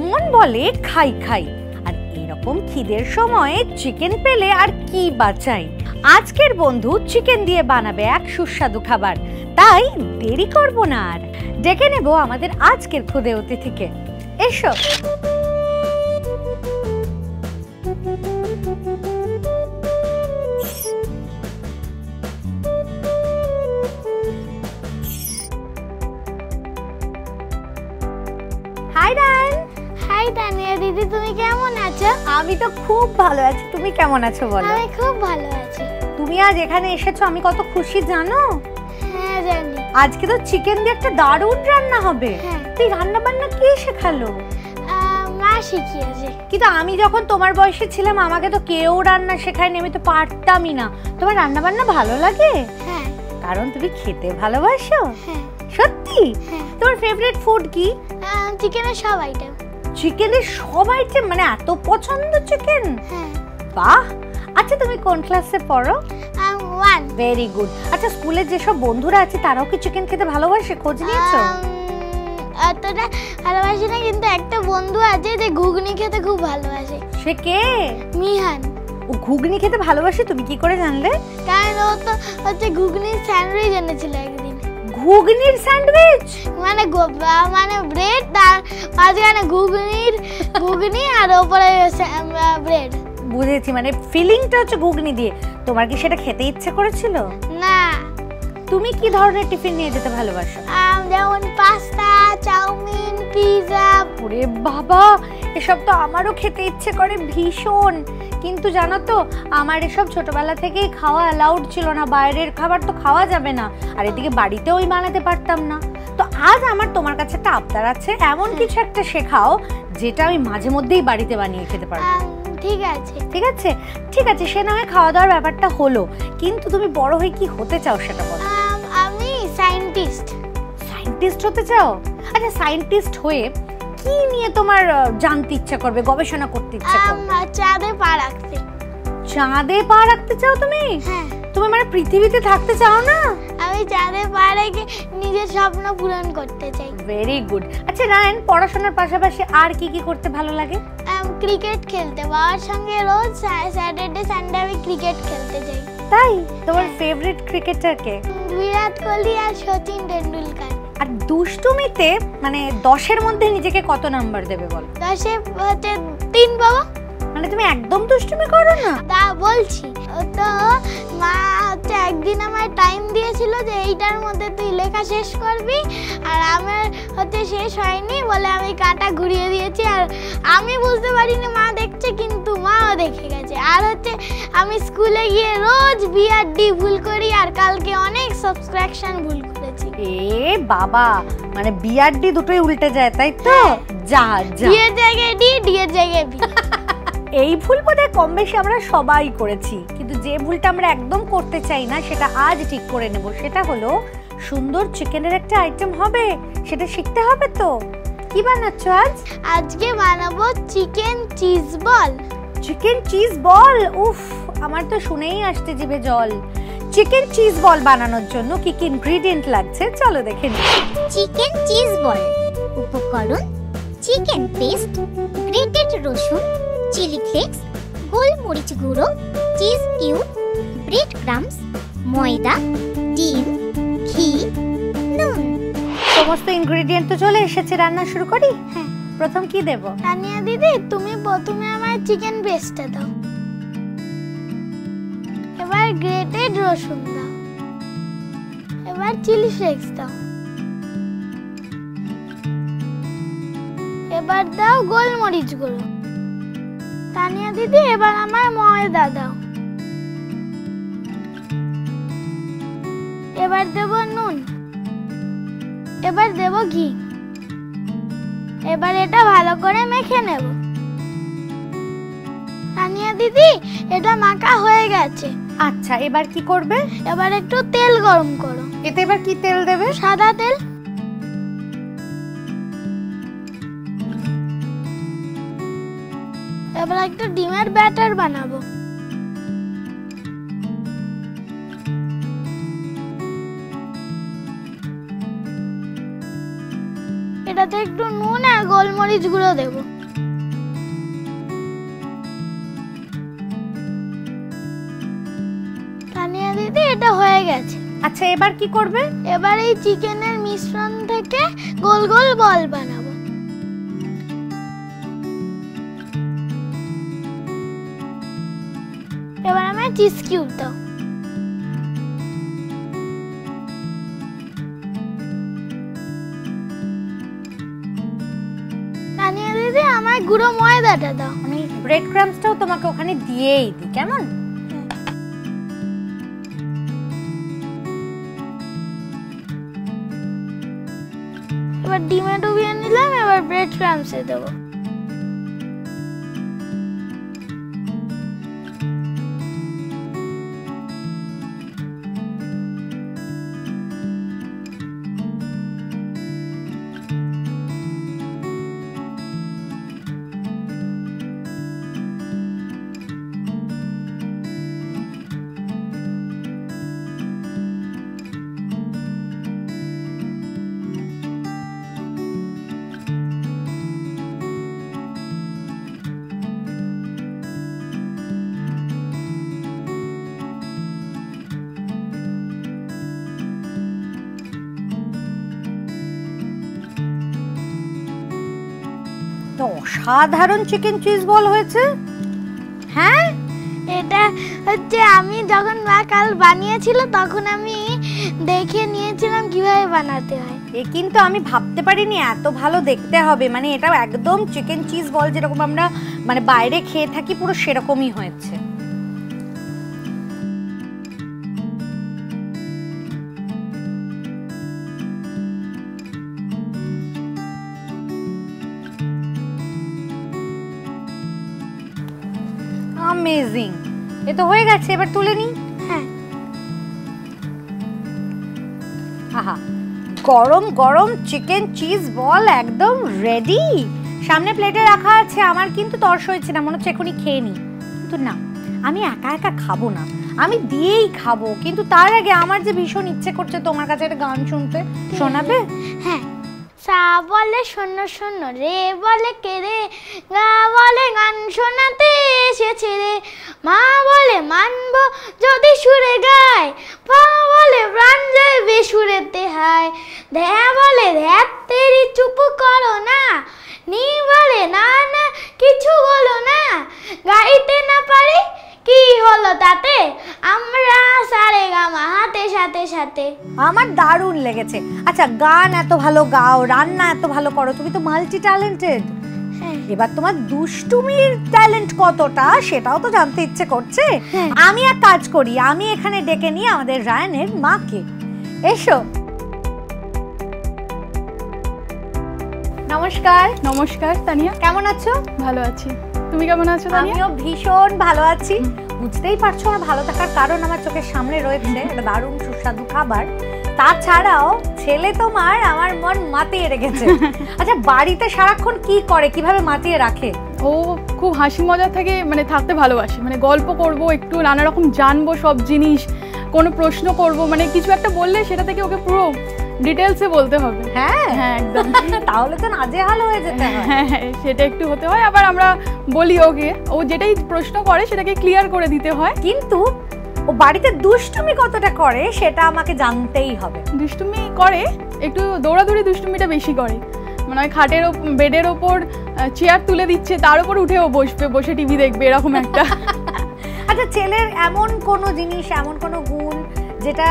মন বলে খাই খাই, আর এরকম খিদের সময়ে চিকেন পেলে আর কি বাঁচাই। আজকের বন্ধু চিকেন দিয়ে বানাবে এক সুস্বাদু খাবার, তাই দেরি করব না আর। ডেকে নেব আমাদের আজকের ক্ষুদে অতিথিকে। এসো। High run. হাই তানিয়া দিদি, তুমি কেমন আছো? আমি তো খুব ভালো আছি, তুমি কেমন আছো বলো? আমি খুব ভালো আছি। তুমি আজ এখানে এসেছো, আমি কত খুশি জানো? হ্যাঁ জানি। আজকে তো চিকেন দিয়ে একটা দারুণ রান্না হবে। তুই রান্না বান্না কে শেখালো? মা শিখিয়েছে। কিন্তু আমি যখন তোমার বয়সে ছিলাম আমাকে তো কেউ রান্না শেখায়নি, আমি তো পারতামই না। তোমার রান্না বান্না ভালো লাগে? হ্যাঁ। কারণ তুমি খেতে ভালোবাসো? হ্যাঁ। সত্যি? তোমার ফেভারিট ফুড কি? চিকেনের সব আইটেম। চিকেনের সব আইটেম, মানে এত পছন্দ চিকেন? হ্যাঁ। বাহ। আচ্ছা তুমি কোন ক্লাসে পড়ো? 1। Very good. আচ্ছা স্কুলে যেসব বন্ধুরা আছে তারাও কি চিকেন খেতে ভালোবাসে? খোঁজ নিয়েছো? অতটা ভালোবাসি না, কিন্তু একটা বন্ধু আছে যে ঘুগনি খেতে খুব ভালোবাসে। সে কে? মিহান। ও ঘুগনি খেতে ভালোবাসে, তুমি কি করে জানলে? কারণ ও তো হচ্ছে ঘুগনির স্যান্ডউইচ এনেছিল একদিন। ঘুগনির স্যান্ডউইচ? মানে ব্রেড, তার মাঝখানে ঘুগনি আর উপরে ব্রেড। বুঝেছি, মানে ফিলিংটা হচ্ছে ঘুগনি দিয়ে। তোমার কি সেটা খেতে ইচ্ছে করেছিল? না। তুমি কি ধরনের টিফিন নিয়ে যেতে ভালোবাসো? যেমন পাস্তা, চাউমিন, পিৎজা। ওরে বাবা, এসব তো আমারও খেতে ইচ্ছে করে ভীষণ। কিন্তু জানো তো আমার এসব ছোটবেলা থেকেই খাওয়া অ্যালাউড ছিল না, বাইরের খাবার তো খাওয়া যাবে না। আর এদিকে বাড়িতেও বানাতে পারতাম না। তো আজ আমার তোমার কাছে একটা আবদার আছে, এমন কিছু একটা শেখাও যেটা আমি মাঝে মধ্যেই বাড়িতে বানিয়ে খেতে পারবো। ঠিক আছে। ঠিক আছে, ঠিক আছে, সে না হয় খাওয়া দাওয়ার ব্যাপারটা হলো, কিন্তু তুমি বড় হয়ে কি হতে চাও সেটা বলো। আমি সায়েন্টিস্ট। সায়েন্টিস্ট হতে চাও? আচ্ছা সায়েন্টিস্ট হয়ে কি নিয়ে তোমার জানতে ইচ্ছা করবে, গবেষণা করতে ইচ্ছা করবে? চাঁদে পা রাখতে। চাঁদে পা রাখতে চাও তুমি? হ্যাঁ। তুমি মানে পৃথিবীতে থাকতে চাও না? আমি চাঁদে পা রেখে নিজের স্বপ্ন পূরণ করতে চাই। Very good. আচ্ছা রায়ন, পড়াশোনার পাশাপাশি আর কি কি করতে ভালো লাগে? ক্রিকেট খেলতে, বাবার সঙ্গে রোজ স্যাটারডে সানডে আমি ক্রিকেট খেলতে যাই। তাই? তোমার ফেভারিট ক্রিকেটার কে? বিরাট কোহলি আর সচিন টেন্ডুলকার। আর দুষ্টুমিতে মানে 10-এর মধ্যে নিজেকে কত নাম্বার দেবে বল? 10-এ হচ্ছে 3 বাবা। মানে তুমি একদম দুষ্টুমি করো না? তা বলছি। তো মা হচ্ছে একদিন আমার টাইম দিয়েছিল যে এইটার মধ্যে তুই লেখা শেষ করবি, আর আমার হচ্ছে শেষ হয়নি বলে আমি কাঁটা ঘুরিয়ে দিয়েছি। আর আমি বুঝতে পারিনি মা দেখছে, কিন্তু মাও দেখে গেছে। আর হচ্ছে আমি স্কুলে গিয়ে রোজ বিআরডি ভুল করি, আর কালকে অনেক সাবস্ট্রাকশন ভুল করেছি। এ বাবা, মানে বিআরডি দুটোই উল্টে যায় তাই তো? যা যা, ডি এর জায়গায় ডি, ডি এর জায়গায় বি। এই ভুল বোধহয় কম বেশি আমরা সবাই করেছি, কিন্তু যে ভুলটা আমরা একদম করতে চাই না সেটা আজ ঠিক করে নেব। সেটা হলো সুন্দর চিকেনের একটা আইটেম হবে, সেটা শিখতে হবে। তো কি বানাচ্ছ আজ? আজকে বানাবো chicken cheese ball. Chicken cheese ball? উফ, আমার তো শুনেই আসছে জিভে জল। চিকেন চিজ বল বানানোর জন্য কি কি ইনগ্রেডিয়েন্ট লাগছে চলো দেখে নিই। চিকেন চিজ বল উপকরণ: চিকেন পেস্ট, গ্রেটেড রসুন, চিলি ফ্লেক্স, গোলমরিচ গুঁড়ো, চিজ কিউব, ব্রেড ক্রাম্বস, ময়দা, ডিম, ঘি, নুন। সমস্ত ইনগ্রেডিয়েন্ট তো চলে এসেছে, রান্না শুরু করি? হ্যাঁ। প্রথম কি দেব? তানিয়া দিদি, তুমি প্রথমে আমার চিকেন পেস্টটা দাও। এবার গ্রেটেড রসুন দাও। এবার চিলি ফ্লেক্স দাও। এবার দাও গোলমরিচ গুঁড়ো। তানিয়া দিদি, এবার আমার ময়দা দাও। এবার দেব নুন। এবার দেব ঘি। এবার এটা ভালো করে মেখে নেব। তানিয়া দিদি, এটা মাখা হয়ে গেছে। আচ্ছা, এবার কি করবে? এবার একটু তেল গরম করো। এতে এবার কি তেল দেবে? সাদা তেল। এবার একটা ডিমের ব্যাটার বানাবো। এটাতে একটু নুন আর গোলমরিচ গুঁড়ো দেব। তানিয়া দিদি, এটা হয়ে গেছে। আচ্ছা, এবার কি করবে? এবার এই চিকেনের মিশ্রণ থেকে গোল গোল বল বানাবো। এবার আমি চিজ কিউব দাও। তানিয়া দিদি, আমার গুঁড়ো ময়দাটা দাও। আমি ব্রেড ক্রাম্বসটাও তোমাকে ওখানে দিয়েই দিই, কেমন? এবার ডিমে ডুবিয়ে নিলাম, এবার ব্রেড ক্রাম্বসে দেবো। তো অসাধারণ চিকেন চিজ বল হয়েছে। হ্যাঁ, এটা হচ্ছে আমি যখন মা কাল বানিয়েছিল তখন আমি দেখে নিয়েছিলাম কিভাবে বানাতে হয়। এ কিন্তু আমি ভাবতে পারিনি এত ভালো দেখতে হবে। মানে এটা একদম চিকেন চিজ বল যেরকম আমরা মানে বাইরে খেয়ে থাকি, পুরো সেরকমই হয়েছে। অ্যামেজিং। এ তো হয়ে গেছে, এবার তুলে নি। হ্যাঁ। আহা, গরম গরম চিকেন চিজ বল একদম রেডি। সামনে প্লেটে রাখা আছে। আমার কিন্তু তর্স হয়েছে না, মনে হচ্ছে এখনই খেয়ে নি। কিন্তু না, আমি একা একা খাবো না, আমি দিয়েই খাবো। কিন্তু তার আগে আমার যে ভীষণ ইচ্ছে করছে তোমার কাছে একটা গান শুনতে, শোনাবে? হ্যাঁ। সা বলে শূন্য শূন্য, রে বলে কে রে, গা বলে গান শোনাতে এসেছে রে, মা বলে মানবো যদি সুরে গায়, পা বলে প্রাণ যায় বেসুরেতে হায়, ধ্যা বলে ধ্যাত তেরি চুপ করো না, নি বলে না না কিছু বলো না, গাইতে না পারি কি হলো তাতে, আমরা সারে গামা হাতে সাথে সাথে। আমার দারুণ লেগেছে। আচ্ছা, গান এত ভালো গাও, রান্না এত ভালো করো, তুমি তো মাল্টি ট্যালেন্টেড। এবার তোমার দুষ্টুমির ট্যালেন্ট কতটা সেটাও তো জানতে ইচ্ছে করছে। আমি এক কাজ করি, আমি এখানে ডেকে নিয়ে আমাদের রায়ানের মাকে। এসো। নমস্কার। নমস্কার তানিয়া, কেমন আছো? ভালো আছি, তুমি কেমন আছো তানিয়া? আমিও ভীষণ ভালো আছি। বুঝতেই পারছো আমার ভালো থাকার কারণ আমার চোখের সামনে রয়েছে একটা দারুণ সুস্বাদু খাবার। তাছাড়াও ছেলে তোমার আমার মন মাতিয়ে রেখেছে। আচ্ছা, বাড়িতে সারাক্ষণ কি করে, কিভাবে মাতিয়ে রাখে? ও খুব হাসি মজা থাকে, মানে থাকতে ভালোবাসে, মানে গল্প করব, একটু নানা রকম জানবো সব জিনিস, কোনো প্রশ্ন করব, মানে কিছু একটা বললে সেটা থেকে ওকে পুরো ডিটেলসে বলতে হবে। হ্যাঁ হ্যাঁ একদম। তাহলে তো নাজেহাল হয়ে যেতে হয়। হ্যাঁ হ্যাঁ, সেটা একটু হতে হয়। আবার আমরা বলি ওকে, ও যেটাই প্রশ্ন করে সেটাকে ক্লিয়ার করে দিতে হয়। কিন্তু ও বাড়িতে দুষ্টুমি কতটা করে সেটা আমাকে জানতেই হবে। দুষ্টুমি করে, একটু দৌড়াদৌড়ি দুষ্টুমিটা বেশি করে, মানে ওই খাটের বেডের ওপর চেয়ার তুলে দিচ্ছে, তার উপর উঠেও বসবে, বসে টিভি দেখবে, এরকম একটা। আচ্ছা, ছেলের এমন কোনো জিনিস, এমন কোনো গুণ যেটা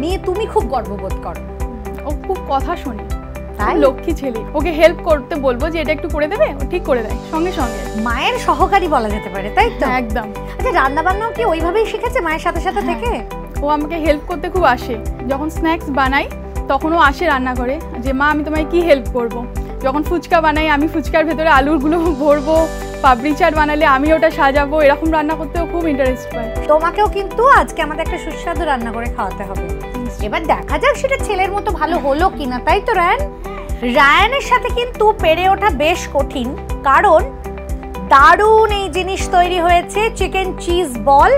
নিয়ে তুমি খুব গর্ববোধ করো? ও খুব কথা শোনে, তাই? লক্ষ্মী ছেলে। ওকে হেল্প করতে বলবো যে এটা একটু করে দেবে, ও ঠিক করে দেয় সঙ্গে সঙ্গে। মায়ের সহকারী বলা যেতে পারে, তাই তো? একদম। আচ্ছা, রান্না বান্নাও কি ওইভাবেই শিখেছে মায়ের সাথে সাথে থেকে? ও আমাকে হেল্প করতে খুব আসে। যখন স্ন্যাক্স বানাই তখনও আসে রান্না করে যে মা আমি তোমায় কি হেল্প করব। যখন ফুচকা বানাই আমি ফুচকার ভেতরে আলুরগুলো ভরবো, পাপড়ি চাট বানালে আমি ওটা সাজাবো, এরকম রান্না করতেও খুব ইন্টারেস্ট পায়। তোমাকেও কিন্তু আজকে আমাদের একটা সুস্বাদু রান্না করে খাওয়াতে হবে। এবার দেখা যাক সেটা ছেলের মতো ভালো হলো কিনা, তাই তো রায়ান? রায়ানের সাথে কিন্তু পেরে ওঠা বেশ কঠিন, কারণ দারুণ এই জিনিস তৈরি হয়েছে চিকেন চিজ বল।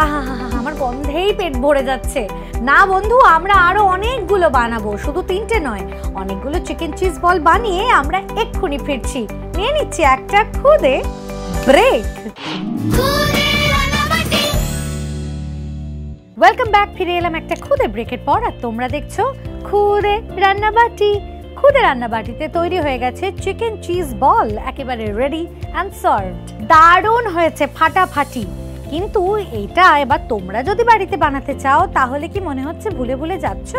আহা, আমার গন্ধেই পেট ভরে যাচ্ছে। না বন্ধু, আমরা আরো অনেকগুলো বানাবো, শুধু 3টে নয়, অনেকগুলো চিকেন চিজ বল বানিয়ে আমরা এক্ষুনি ফিরছি। নিয়ে নিচ্ছি একটা খুদে ব্রেক। Welcome back. ফিরে এলাম একটা খুদে ব্রেকের পর, আর তোমরা দেখছো খুদে রান্নাবাটি। খুদে রান্নাবাটিতে তৈরি হয়ে গেছে চিকেন চিজ বল, একেবারে রেডি অ্যান্ড সার্ভড। দারুণ হয়েছে, ফাটাফাটি। কিন্তু এটা এবার তোমরা যদি বাড়িতে বানাতে চাও তাহলে কি মনে হচ্ছে ভুলে ভুলে যাচ্ছ?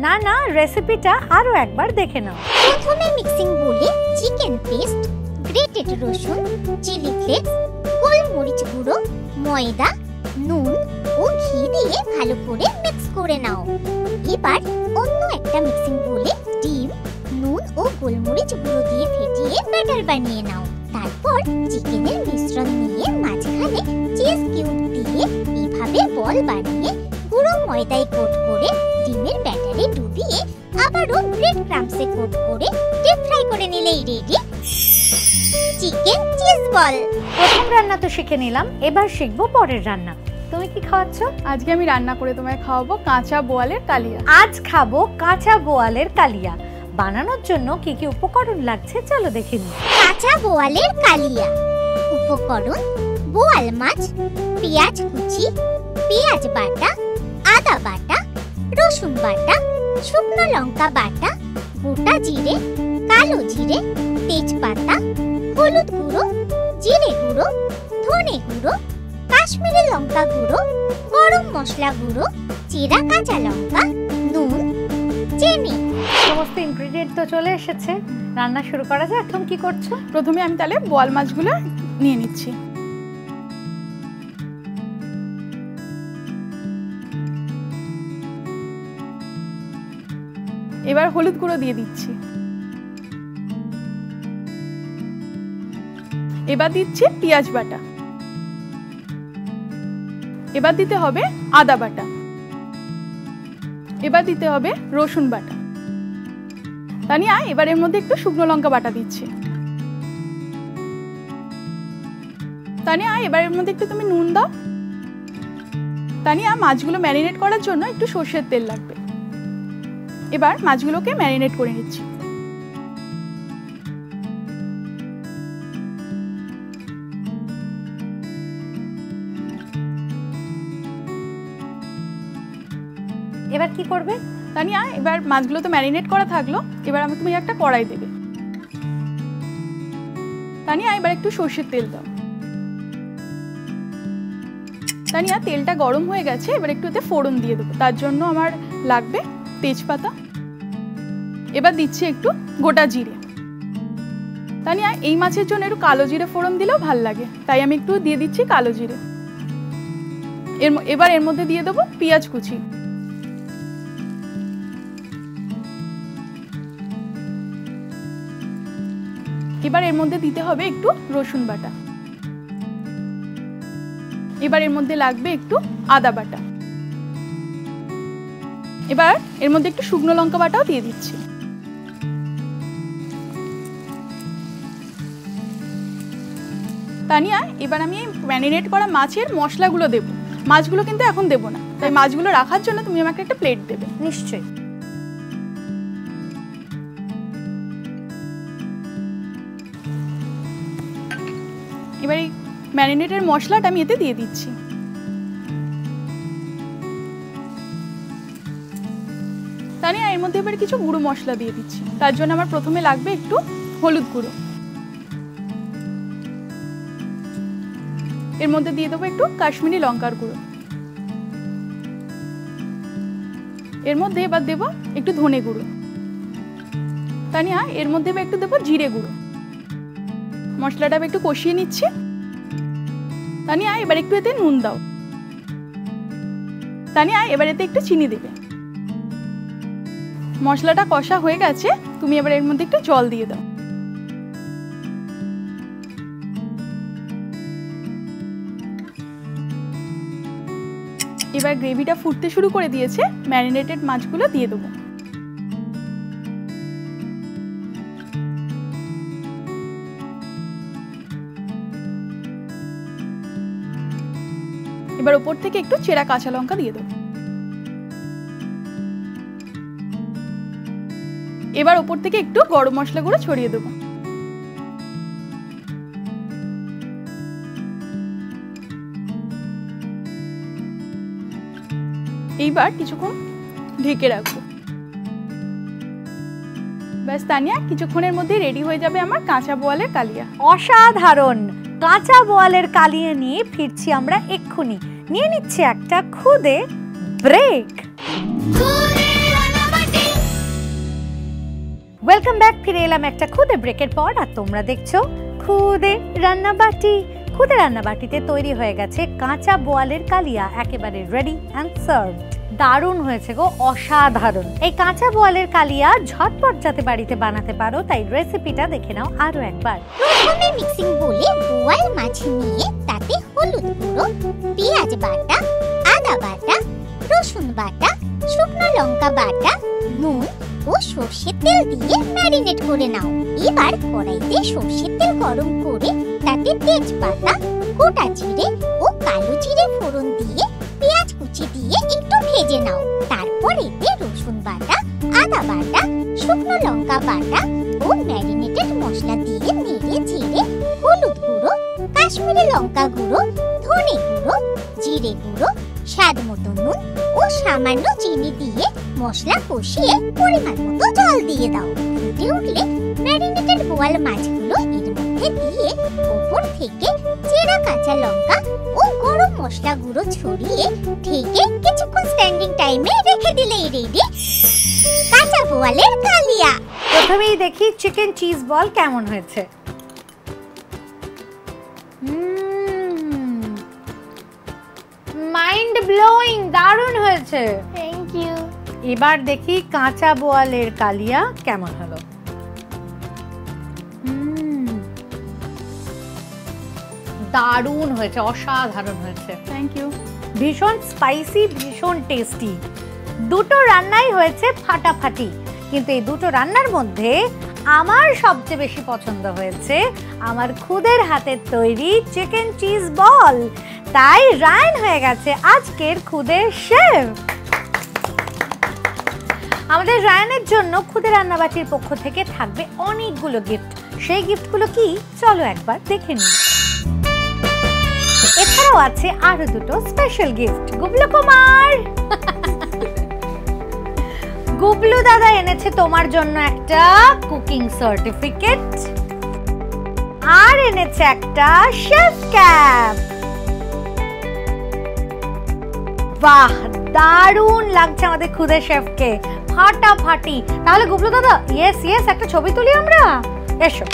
না না, রেসিপিটা আরো একবার দেখে নাও। প্রথমে মিক্সিং বলে চিকেন পেস্ট, গ্রেটেড রসুন, চিলি ফ্লেক্স, গোলমরিচ গুঁড়ো, ময়দা, নুন ও ঘি দিয়ে ভালো করে মিক্স করে নাও। এবার অন্য একটা মিক্সিং বলে ডিম, নুন ও গোলমরিচ গুঁড়ো দিয়ে ফেটিয়ে ব্যাটার বানিয়ে নাও। তারপর চিকেনের মিশ্রণ নিয়ে মাঝখানে চিজ কিউব দিয়ে এভাবে বল বানিয়ে পুরো ময়দায় কোট করে ডিমের ব্যাটারে ডুবিয়ে আবারও ব্রেড ক্রাম্বসে কোট করে ডিপ ফ্রাই করে নিলেই রেডি চিকেন চিজ বল। প্রথম রান্না তো শিখে নিলাম, এবার শিখবো পরের রান্না। তুমি কি খাওয়াচ্ছ? আজকে আমি রান্না করে তোমায় খাওয়াবো কাঁচা বোয়ালের কালিয়া। আজ খাবো কাঁচা বোয়ালের কালিয়া। বানানোর জন্য কি কি উপকরণ লাগছে চলো দেখে নিই। কাঁচা বোয়ালের কালিয়া উপকরণ: বোয়াল মাছ, পেঁয়াজ কুচি, পেঁয়াজ বাটা, আদা বাটা, রসুন বাটা, শুকনো লঙ্কা বাটা, গোটা জিরে, কালো জিরে, তেজপাতা, হলুদ গুঁড়ো, জিরে গুঁড়ো, ধনে গুঁড়ো, কাশ্মীরি লঙ্কা গুঁড়ো, গরম মশলা গুঁড়ো, চেরা কাঁচা লঙ্কা, নুন, চিনি। সমস্ত ইনগ্রেডিয়েন্ট তো চলে এসেছে, রান্না শুরু করা যাক। এখন কি করছো? প্রথমে আমি তাহলে বোয়াল মাছগুলো নিয়ে নিচ্ছি। এবার হলুদ গুঁড়ো দিয়ে দিচ্ছি। এবার দিচ্ছি পেঁয়াজ বাটা। এবার দিতে হবে আদা বাটা। এবার দিতে হবে রসুন বাটা। তানিয়া, এবার এর মধ্যে একটু শুকনো লঙ্কা বাটা দিচ্ছি। তানিয়া, এবার এর মধ্যে একটু তুমি নুন দাও। তানিয়া, মাছগুলো ম্যারিনেট করার জন্য একটু সর্ষের তেল লাগবে। এবার মাছগুলোকে ম্যারিনেট করে নিচ্ছি। এবার কি করবে? তানিয়া, এবার মাছগুলো তো ম্যারিনেট করা থাকলো, এবার আমি তুমি একটা কড়াই দেবে। তানিয়া, এবার একটু সর্ষের তেল দাও। তানিয়া, তেলটা গরম হয়ে গেছে, এবার একটু এতে ফোড়ন দিয়ে দেবো। তার জন্য আমার লাগবে তেজপাতা। এবার দিচ্ছি একটু গোটা জিরে। তানিয়া, এই মাছের জন্য একটু কালো জিরে ফোড়ন দিলেও ভাল লাগে, তাই আমি একটু দিয়ে দিচ্ছি কালো জিরে। এবার এর মধ্যে দিয়ে দেবো পেঁয়াজ কুচি। এবার এর মধ্যে দিতে হবে একটু রসুন বাটা। এবার এর মধ্যে লাগবে একটু আদা বাটা। এবার এর মধ্যে একটু শুকনো লঙ্কা বাটাও দিয়ে দিচ্ছি। তানিয়া, এবার আমি ম্যারিনেট করা মাছের মশলাগুলো দেব। মাছগুলো কিন্তু এখন দেব না, তাই মাছগুলো রাখার জন্য তুমি আমাকে একটা প্লেট দেবে। নিশ্চয়ই। এবার এই ম্যারিনেটের মশলাটা আমি এতে দিয়ে দিচ্ছি। তানিয়া, এর মধ্যে এবার কিছু গুঁড়ো মশলা দিয়ে দিচ্ছি। তার জন্য আমার প্রথমে লাগবে একটু হলুদ গুঁড়ো। এর মধ্যে দিয়ে দেবো একটু কাশ্মীরি লঙ্কার গুঁড়ো। এর মধ্যে এবার দেবো একটু ধনে গুঁড়ো। তানিয়া, এর মধ্যে এবার একটু দেবো জিরে গুঁড়ো। মশলাটা একটু কষিয়ে নিচ্ছি। তানিয়া, এবার একটু এতে নুন দাও। তানিয়া, এবার এতে একটু চিনি দেবে। মশলাটা কষা হয়ে গেছে, তুমি এবার এর মধ্যে একটু জল দিয়ে দাও। এবার গ্রেভিটা ফুটতে শুরু করে দিয়েছে, ম্যারিনেটেড মাছগুলো দিয়ে দেবো। এবার এবার ওপর থেকে একটু চেরা কাঁচা লঙ্কা দিয়ে দেবো। এবার ওপর থেকে একটু গরম মশলা গুঁড়ো ছড়িয়ে দেবো। এইবার কিছুক্ষণ ঢেকে রাখবো। ব্যাস তানিয়া, কিছুক্ষণের মধ্যে রেডি হয়ে যাবে আমার কাঁচা বোয়ালের কালিয়া। অসাধারণ কাঁচা বোয়ালের কালিয়া নিয়ে ফিরছি আমরা এক্ষুনি। নিয়ে নিচ্ছে একটা খুদে ব্রেক। ওয়েলকাম ব্যাক, ফিরে এলাম একটা খুদে ব্রেকের পর। আর তোমরা দেখছো খুদে রান্নাবাটি। খুদে রান্নাবাটিতে তৈরি হয়ে গেছে কাঁচা বোয়ালের কালিয়া, একেবারে রেডি অ্যান্ড সার্ভ। দারুণ হয়েছে গো, অসাধারণ। এই কাঁচা বোয়ালের কালিয়া ঝটপট যাতে বাড়িতে বানাতে পারো, তাই রেসিপিটা দেখে নাও আরো একবার। প্রথমে মিক্সিং বোলে বোয়াল মাছ নিয়ে তাতে হলুদ গুঁড়ো, পেঁয়াজ বাটা, আদা বাটা, রসুন বাটা, শুকনো লঙ্কা বাটা, নুন ও সর্ষের তেল দিয়ে ম্যারিনেট করে নাও। এবার কড়াইতে সর্ষের তেল গরম করে তাতে তেজপাতা, গোটা জিরে ও কালো জিরে ফোড়ন দিয়ে পেঁয়াজ কুচি দিয়ে একটু ভেজে নাও। তারপর এতে রসুন বাটা, আদা বাটা, শুকনো লঙ্কা বাটা ও ম্যারিনেটেড মশলা দিয়ে নেড়ে চেড়ে হলুদ গুঁড়ো, কাশ্মীরি লঙ্কা গুঁড়ো, ধনে গুঁড়ো, জিরে গুঁড়ো, স্বাদ মতো নুন ও সামান্য চিনি দিয়ে মশলা কষিয়ে পরিমাণ মতো জল দিয়ে দাও। ফুটে উঠলে ম্যারিনেটেড বোয়াল মাছগুলো এর মধ্যে দিয়ে উপর থেকে চেরা কাঁচা লঙ্কা ও গরম মশলা গুঁড়ো ছড়িয়ে ঢেকে কিছুক্ষণ স্ট্যান্ডিং টাইমে রেখে দিলেই রেডি কাঁচা বোয়ালের কালিয়া। প্রথমেই দেখি চিকেন চিজ বল কেমন হয়েছে। মাইন্ড ব্লোয়িং, দারুণ হয়েছে। Thank you. এবার দেখি কাঁচা বোয়ালের কালিয়া কেমন হলো। দারুণ হয়েছে, অসাধারণ হয়েছে। Thank you. ভীষণ স্পাইসি, ভীষণ টেস্টি। দুটো রান্নাই হয়েছে ফাটাফাটি, কিন্তু এই দুটো রান্নার মধ্যে আমার সবচেয়ে বেশি পছন্দ হয়েছে আমার খুদের হাতের তৈরি চিকেন চিজ বল। তাই রায়ন হয়ে গেছে আজকের খুদের শেফ। আমাদের রায়নের জন্য খুদে রান্নাবাটির পক্ষ থেকে থাকবে অনেকগুলো গিফট। সেই গিফটগুলো কি, চলো একবার দেখে নিই। এছাড়াও আছে আরো দুটো স্পেশাল গিফট। গুবলু কুমার, গুবলু দাদা এনেছে তোমার জন্য একটা কুকিং সার্টিফিকেট, আর এনেছে একটা শেফ ক্যাপ। বাহ, দারুণ লাগছে আমাদের খুদে শেফকে, ফাটাফাটি। তাহলে গুবলু দাদা, ইয়েস ইয়েস, একটা ছবি তুলি আমরা, এসো।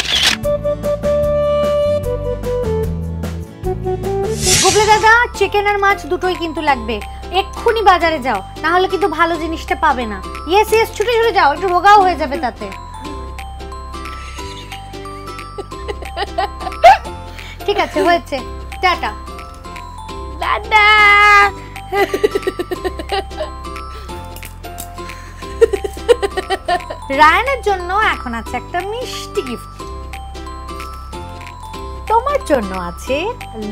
গুবলু দাদা, চিকেন আর মাছ দুটোই কিন্তু লাগবে। এক্ষুনি বাজারে যাও, না হলে কিন্তু ভালো জিনিসটা পাবে না। ইয়েস ইয়েস, ছুটে ছুটে যাও, একটু রোগাও হয়ে যাবে তাতে। ঠিক আছে, হয়েছে, টাটা। দাদা, রায়ানের জন্য এখন আছে একটা মিষ্টি গিফট। তোমার জন্য আছে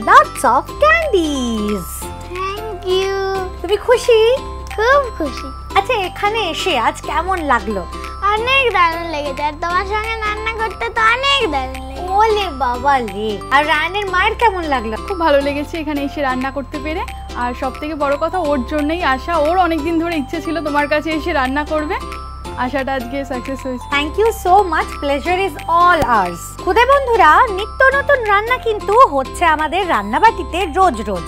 lots of candies. Thank you. তুমি খুশি? খুব খুশি। আচ্ছা, এখানে এসে আজ কেমন লাগলো? অনেক দারুণ লেগেছে, আর তোমার সঙ্গে রান্না করতে তো অনেক দারুণ লেগেছে। ওলে বাবা লে। আর রায়ানের মায়ের কেমন লাগলো? খুব ভালো লেগেছে এখানে এসে রান্না করতে পেরে। আর সব থেকে বড় কথা, ওর জন্যই আসা। ওর অনেকদিন ধরে ইচ্ছে ছিল তোমার কাছে এসে রান্না করবে, আশাটা আজকে সাকসেস হয়েছে। Thank you so much, pleasure is all ours. খুদে বন্ধুরা, নিত্য নতুন রান্না কিন্তু হচ্ছে আমাদের রান্নাবাটিতে রোজ রোজ।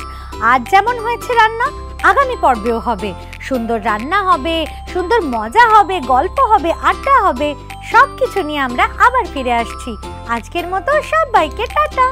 আজ যেমন হয়েছে রান্না, আগামী পর্বেও হবে। সুন্দর রান্না হবে, সুন্দর মজা হবে, গল্প হবে, আড্ডা হবে, সবকিছু নিয়ে আমরা আবার ফিরে আসছি। আজকের মতো সবাইকে টাটা।